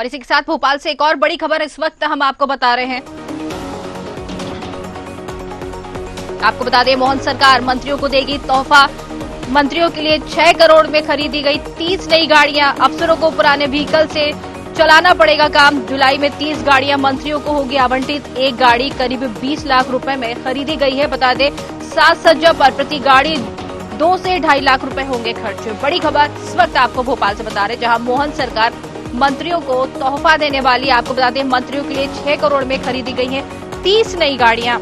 और इसी के साथ भोपाल से एक और बड़ी खबर इस वक्त हम आपको बता रहे हैं। आपको बता दें, मोहन सरकार मंत्रियों को देगी तोहफा। मंत्रियों के लिए 6 करोड़ में खरीदी गई 30 नई गाड़ियां। अफसरों को पुराने व्हीकल से चलाना पड़ेगा काम। जुलाई में 30 गाड़ियां मंत्रियों को होगी आवंटित। एक गाड़ी करीब 20 लाख रुपए में खरीदी गई है। बता दें, साज सज्जा पर प्रति गाड़ी 2 से 2.5 लाख रुपए होंगे खर्च। बड़ी खबर इस वक्त आपको भोपाल से बता रहे, जहां मोहन सरकार मंत्रियों को तोहफा देने वाली। आपको बता दें, मंत्रियों के लिए 6 करोड़ में खरीदी गई है 30 नई गाड़ियां।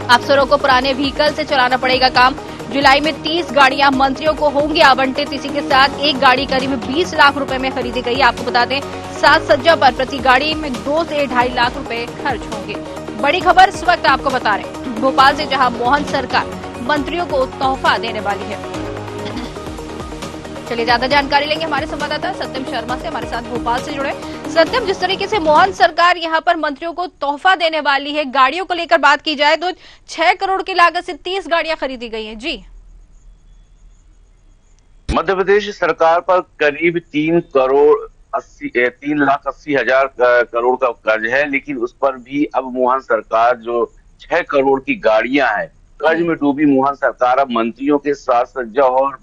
अफसरों को पुराने व्हीकल से चलाना पड़ेगा काम। जुलाई में 30 गाड़ियां मंत्रियों को होंगी आवंटित। इसी के साथ एक गाड़ी करीब 20 लाख रुपए में खरीदी गई। आपको बता दें, साज सज्जा पर प्रति गाड़ी में 2 से 2.5 लाख रुपए खर्च होंगे। बड़ी खबर इस वक्त आपको बता रहे भोपाल से, जहां मोहन सरकार मंत्रियों को तोहफा देने वाली है। चलिए ज्यादा जानकारी लेंगे हमारे संवाददाता सत्यम शर्मा से, हमारे साथ भोपाल से जुड़े। सत्यम, जिस तरीके से मोहन सरकार यहां पर मंत्रियों को तोहफा देने वाली है, गाड़ियों को लेकर बात की जाए तो 6 करोड़ की लागत से 30 गाड़ियां खरीदी गई हैं। जी, मध्य प्रदेश सरकार पर करीब 3,80,000 करोड़ का कर्ज है, लेकिन उस पर भी अब मोहन सरकार जो 6 करोड़ की गाड़ियां हैं, कर्ज में डूबी मोहन सरकार अब मंत्रियों के साज सज्जा और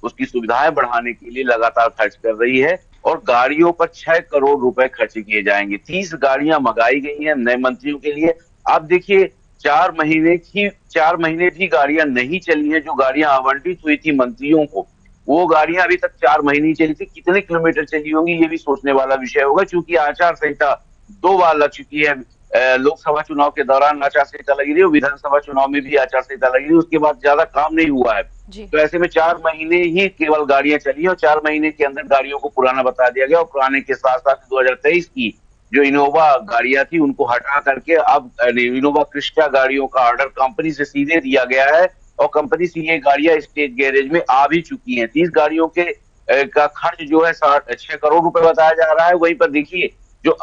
उसकी सुविधाएं बढ़ाने के लिए लगातार खर्च कर रही है और गाड़ियों पर 6 करोड़ रुपए खर्च किए जाएंगे। 30 गाड़ियां मंगाई गई हैं नए मंत्रियों के लिए। आप देखिए, 4 महीने भी गाड़ियां नहीं चली हैं। जो गाड़ियां आवंटित हुई थी मंत्रियों को, वो गाड़ियां अभी तक 4 महीने ही चली थी। कितने किलोमीटर चली होंगी ये भी सोचने वाला विषय होगा, क्योंकि आचार संहिता 2 बार लग चुकी है। लोकसभा चुनाव के दौरान आचार संहिता लगी रही और विधानसभा चुनाव में भी आचार संहिता लगी रही। उसके बाद ज्यादा काम नहीं हुआ है, तो ऐसे में 4 महीने ही केवल गाड़ियां चली और 4 महीने के अंदर गाड़ियों को पुराना बता दिया गया और पुराने के साथ साथ 2023 की जो इनोवा गाड़ियां थी उनको हटा करके अब इनोवा क्रिस्टा गाड़ियों का ऑर्डर कंपनी से सीधे दिया गया है और कंपनी से ये गाड़ियां स्टेट गैरेज में आ भी चुकी हैं। 30 गाड़ियों के का खर्च जो है 6 करोड़ रुपए बताया जा रहा है। वहीं पर देखिए, जो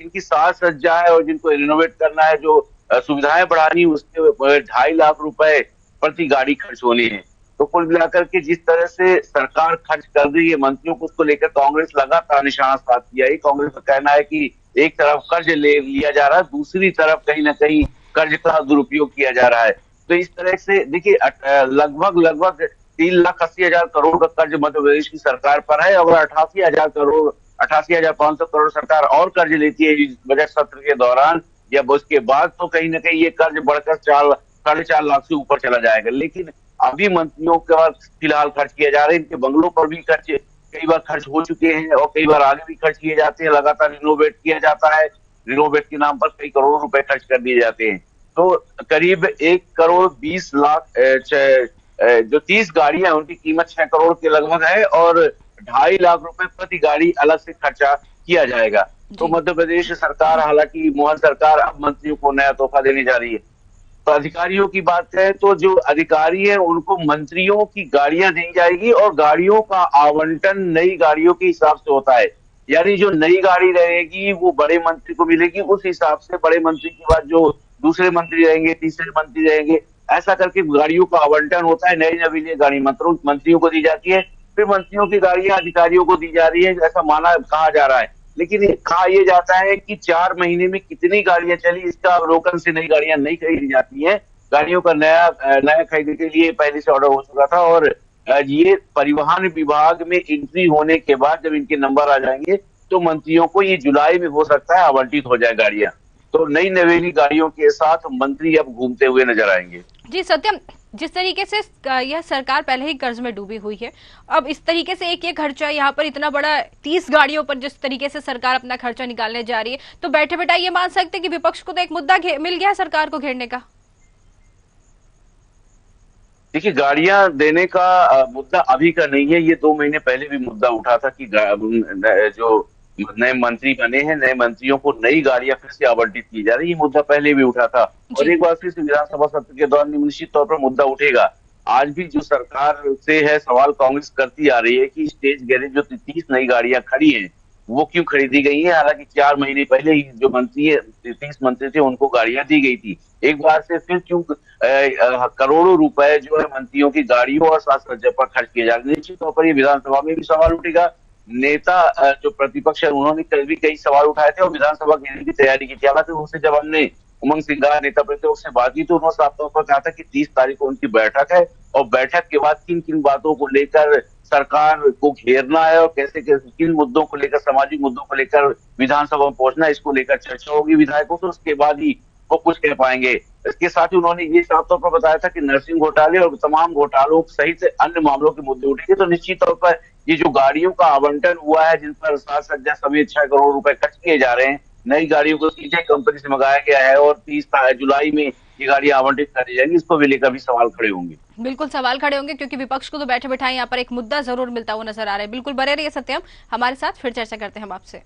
इनकी साज सज्जा है और जिनको रिनोवेट करना है, जो सुविधाएं बढ़ानी, उसके 2.5 लाख रुपए प्रति गाड़ी खर्च होने हैं। तो कुल मिलाकर के जिस तरह से सरकार खर्च कर रही है मंत्रियों को, उसको लेकर कांग्रेस लगातार निशाना साध किया है। कांग्रेस का कहना है कि एक तरफ कर्ज ले लिया जा रहा है, दूसरी तरफ कहीं ना कहीं कर्ज का दुरुपयोग किया जा रहा है। तो इस तरह से देखिए, लगभग 3,80,000 करोड़ का कर्ज मध्य प्रदेश की सरकार पर है। अगर 88,500 करोड़ सरकार और कर्ज लेती है इस बजट सत्र के दौरान या उसके बाद, तो कहीं ना कहीं ये कर्ज बढ़कर 4.5 लाख से ऊपर चला जाएगा। लेकिन अभी मंत्रियों का फिलहाल खर्च किया जा रहा है। इनके बंगलों पर भी कई बार खर्च हो चुके हैं और कई बार आगे भी खर्च किए जाते हैं। लगातार रिनोवेट किया जाता है, रिनोवेट के नाम पर कई करोड़ रुपए खर्च कर दिए जाते हैं। तो करीब 1 करोड़ 20 लाख जो 30 गाड़ियां उनकी कीमत 6 करोड़ के लगभग है और 2.5 लाख रुपए प्रति गाड़ी अलग से खर्चा किया जाएगा। तो मध्य प्रदेश सरकार, हालांकि मोहन सरकार अब मंत्रियों को नया तोहफा देने जा रही है। तो अधिकारियों की बात करें तो जो अधिकारी है उनको मंत्रियों की गाड़ियां दी जाएगी और गाड़ियों का आवंटन नई गाड़ियों के हिसाब से होता है। यानी जो नई गाड़ी रहेगी वो बड़े मंत्री को मिलेगी, उस हिसाब से बड़े मंत्री के बाद जो दूसरे मंत्री रहेंगे, तीसरे मंत्री रहेंगे, ऐसा करके गाड़ियों का आवंटन होता है। नई नवीन गाड़ी मंत्रियों को दी जाती है, फिर मंत्रियों की गाड़ियां अधिकारियों को दी जा रही है, ऐसा कहा जा रहा है। लेकिन कहा यह जाता है कि 4 महीने में कितनी गाड़ियां चली, इसका अवलोकन से नई गाड़ियां नहीं खरीदी जाती हैं। गाड़ियों का नया खरीदने के लिए पहले से ऑर्डर हो चुका था और ये परिवहन विभाग में एंट्री होने के बाद जब इनके नंबर आ जाएंगे तो मंत्रियों को ये जुलाई में हो सकता है आवंटित हो जाए गाड़ियां। तो नई नवेली गाड़ियों के साथ मंत्री अब घूमते हुए नजर आएंगे। जी सत्यम, जिस तरीके से यह सरकार पहले ही कर्ज में डूबी हुई है, अब इस तरीके से एक खर्चा यहाँ पर इतना बड़ा 30 गाड़ियों पर जिस तरीके से सरकार अपना खर्चा निकालने जा रही है, तो बैठे बैठाए ये मान सकते हैं कि विपक्ष को तो एक मुद्दा मिल गया सरकार को घेरने का। देखिए, गाड़ियां देने का मुद्दा अभी का नहीं है, ये 2 महीने पहले भी मुद्दा उठा था कि जो नए मंत्री बने हैं, नए मंत्रियों को नई गाड़ियां फिर से आवंटित की जा रही है। ये मुद्दा पहले भी उठा था और एक बार फिर से विधानसभा सत्र के दौरान निश्चित तौर पर मुद्दा उठेगा। आज भी जो सरकार से है सवाल कांग्रेस करती आ रही है कि स्टेट गैरेज जो 30 नई गाड़ियां खड़ी हैं वो क्यों खरीदी गई है। हालांकि 4 महीने पहले ही जो 30 मंत्री थे उनको गाड़ियां दी गई थी। एक बार से फिर क्यों करोड़ों रुपए जो है मंत्रियों की गाड़ियों और साज सज्जा पर खर्च किए जा रहे हैं। निश्चित तौर पर ये विधानसभा में भी सवाल उठेगा, नेता जो प्रतिपक्ष है उन्होंने कल भी कई सवाल उठाए थे और विधानसभा घेरने की तैयारी की थी। हालांकि उनसे जब हमने उमंग सिंघार नेता प्रतिपक्ष से बात की तो उन्होंने साफ तौर पर कहा था कि 30 तारीख को उनकी बैठक है और बैठक के बाद किन किन बातों को लेकर सरकार को घेरना है और कैसे कैसे किन मुद्दों को लेकर, सामाजिक मुद्दों को लेकर विधानसभा में पहुंचना है, इसको लेकर चर्चा होगी विधायकों से, उसके बाद ही वो कुछ कह पाएंगे। इसके साथ ही उन्होंने ये साफ तौर पर बताया था कि नर्सिंग घोटाले और तमाम घोटालों सहित अन्य मामलों के मुद्दे उठेंगे। तो निश्चित तौर पर ये जो गाड़ियों का आवंटन हुआ है, जिन पर साज सज्जा समेत 6 करोड़ रुपए खर्च किए जा रहे हैं, नई गाड़ियों को सीधे कंपनी से मंगाया गया है और 30 जुलाई में ये गाड़ियां आवंटित करी जाएंगी, इसको भी लेकर भी सवाल खड़े होंगे। बिल्कुल सवाल खड़े होंगे, क्योंकि विपक्ष को तो बैठे बैठाए यहाँ पर एक मुद्दा जरूर मिलता हुआ नजर आ रहा है। बिल्कुल बने रहिए सत्यम हमारे साथ, फिर चर्चा करते हैं हम आपसे।